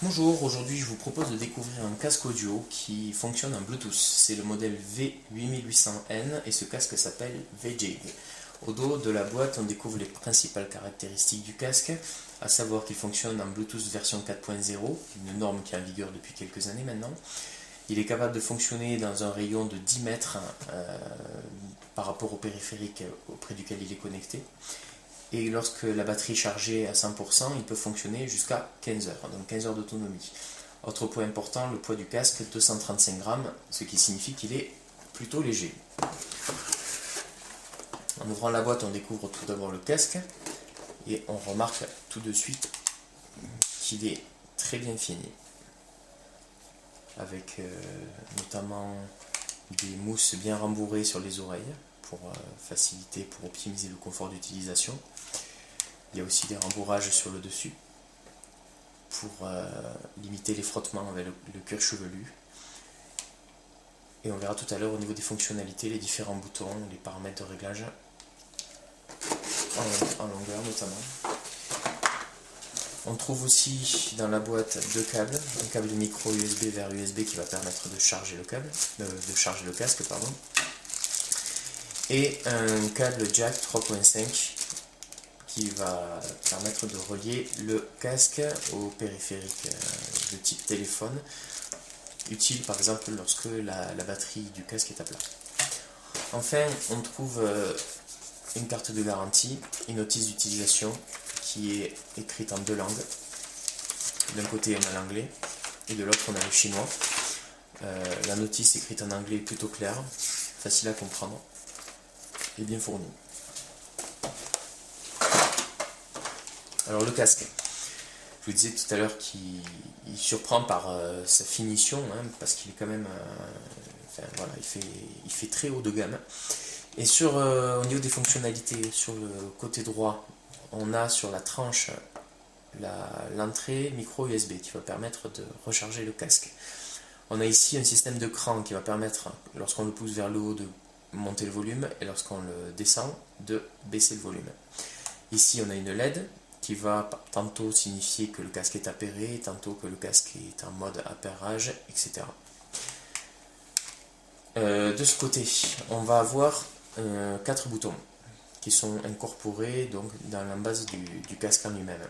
Bonjour, aujourd'hui je vous propose de découvrir un casque audio qui fonctionne en Bluetooth. C'est le modèle V8800N et ce casque s'appelle VJig. Au dos de la boîte, on découvre les principales caractéristiques du casque, à savoir qu'il fonctionne en Bluetooth version 4.0, une norme qui est en vigueur depuis quelques années maintenant. Il est capable de fonctionner dans un rayon de 10 mètres par rapport au périphérique auprès duquel il est connecté. Et lorsque la batterie est chargée à 100%, il peut fonctionner jusqu'à 15 heures, donc 15 heures d'autonomie. Autre point important, le poids du casque, 235 grammes, ce qui signifie qu'il est plutôt léger. En ouvrant la boîte, on découvre tout d'abord le casque et on remarque tout de suite qu'il est très bien fini, avec notamment des mousses bien rembourrées sur les oreilles pour faciliter, pour optimiser le confort d'utilisation. Il y a aussi des rembourrages sur le dessus pour limiter les frottements avec le cuir chevelu. Et on verra tout à l'heure au niveau des fonctionnalités, les différents boutons, les paramètres de réglage en longueur notamment. On trouve aussi dans la boîte deux câbles, un câble micro USB vers USB qui va permettre de charger le casque, et un câble jack 3.5 qui va permettre de relier le casque au périphérique de type téléphone, utile par exemple lorsque la batterie du casque est à plat. Enfin, on trouve une carte de garantie, une notice d'utilisation qui est écrite en deux langues. D'un côté on a l'anglais et de l'autre on a le chinois. La notice écrite en anglais est plutôt claire, facile à comprendre et bien fournie. Alors le casque, je vous disais tout à l'heure qu'il surprend par sa finition, parce qu'il est quand même, il fait très haut de gamme. Et au niveau des fonctionnalités, sur le côté droit, on a sur la tranche l'entrée micro USB qui va permettre de recharger le casque. On a ici un système de cran qui va permettre, lorsqu'on le pousse vers le haut, de monter le volume et lorsqu'on le descend, de baisser le volume. Ici on a une LED qui va tantôt signifier que le casque est appairé, tantôt que le casque est en mode appairage, etc. De ce côté, on va avoir 4 boutons qui sont incorporés donc dans la base du casque en lui-même.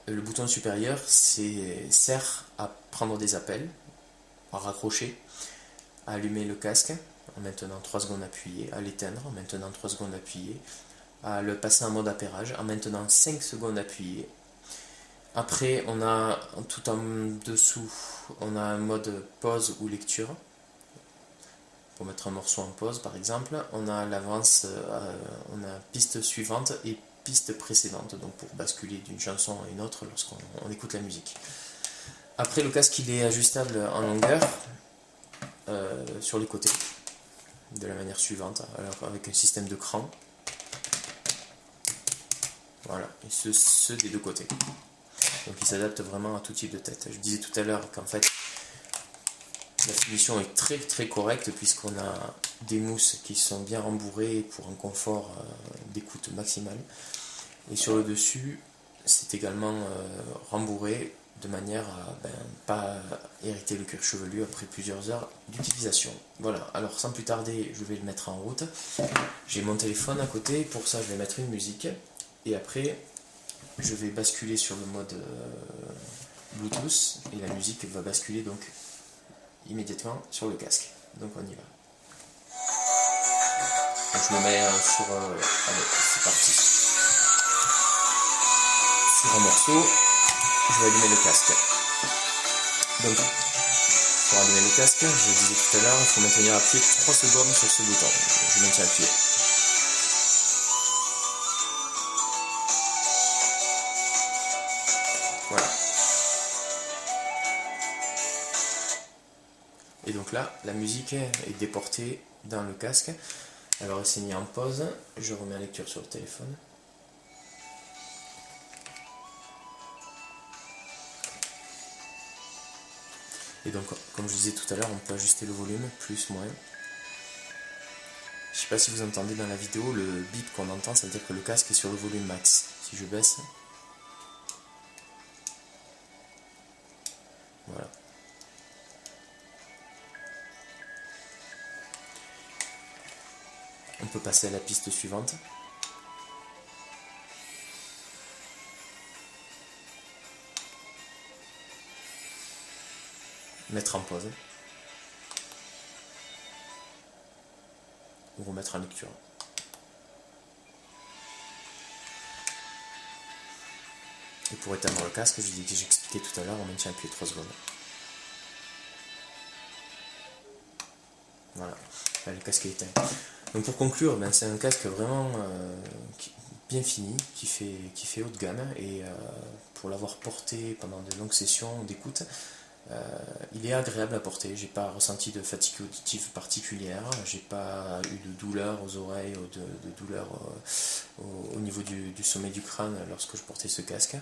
Le bouton supérieur sert à prendre des appels, à raccrocher, à allumer le casque en maintenant 3 secondes appuyées, à l'éteindre en maintenant 3 secondes appuyées, à le passer en mode appairage en maintenant 5 secondes appuyées. Après, on a tout en dessous, on a un mode pause ou lecture. Pour mettre un morceau en pause par exemple, on a l'avance, on a piste suivante et piste précédente, donc pour basculer d'une chanson à une autre lorsqu'on écoute la musique. Après, le casque il est ajustable en longueur sur les côtés de la manière suivante, alors avec un système de cran. Voilà, et ce des deux côtés. Donc il s'adapte vraiment à tout type de tête. Je disais tout à l'heure qu'en fait la finition est très très correcte puisqu'on a des mousses qui sont bien rembourrées pour un confort d'écoute maximal. Et sur le dessus, c'est également rembourré de manière à pas hériter le cuir chevelu après plusieurs heures d'utilisation. Voilà, alors sans plus tarder, je vais le mettre en route. J'ai mon téléphone à côté, pour ça je vais mettre une musique. Et après, je vais basculer sur le mode Bluetooth et la musique va basculer donc immédiatement sur le casque. Donc on y va. Donc je me mets allez, c'est parti. Sur un morceau, je vais allumer le casque. Donc, pour allumer le casque, je vous disais tout à l'heure, il faut maintenir appuyé 3 secondes sur ce bouton. Je maintiens appuyé. Voilà. Et donc là, la musique est déportée dans le casque. Alors elle s'est mise en pause. Je remets la lecture sur le téléphone. Et donc, comme je disais tout à l'heure, on peut ajuster le volume, plus, moins. Je ne sais pas si vous entendez dans la vidéo, le bip qu'on entend, ça veut dire que le casque est sur le volume max. Si je baisse, Voilà. On peut passer à la piste suivante. Mettre en pause. Ou remettre en lecture. Et pour éteindre le casque, j'expliquais tout à l'heure, on maintient appuyé 3 secondes. Voilà, là, le casque est éteint. Donc pour conclure, c'est un casque vraiment bien fini, qui fait haut de gamme, et pour l'avoir porté pendant de longues sessions d'écoute, il est agréable à porter. J'ai pas ressenti de fatigue auditive particulière, j'ai pas eu de douleur aux oreilles, de douleur au niveau du sommet du crâne lorsque je portais ce casque.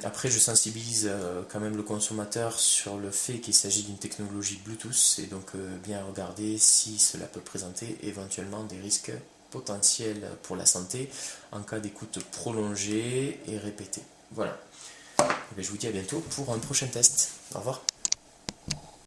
Après, je sensibilise quand même le consommateur sur le fait qu'il s'agit d'une technologie Bluetooth, et donc bien regarder si cela peut présenter éventuellement des risques potentiels pour la santé en cas d'écoute prolongée et répétée. Voilà. Et bien, je vous dis à bientôt pour un prochain test. Au revoir.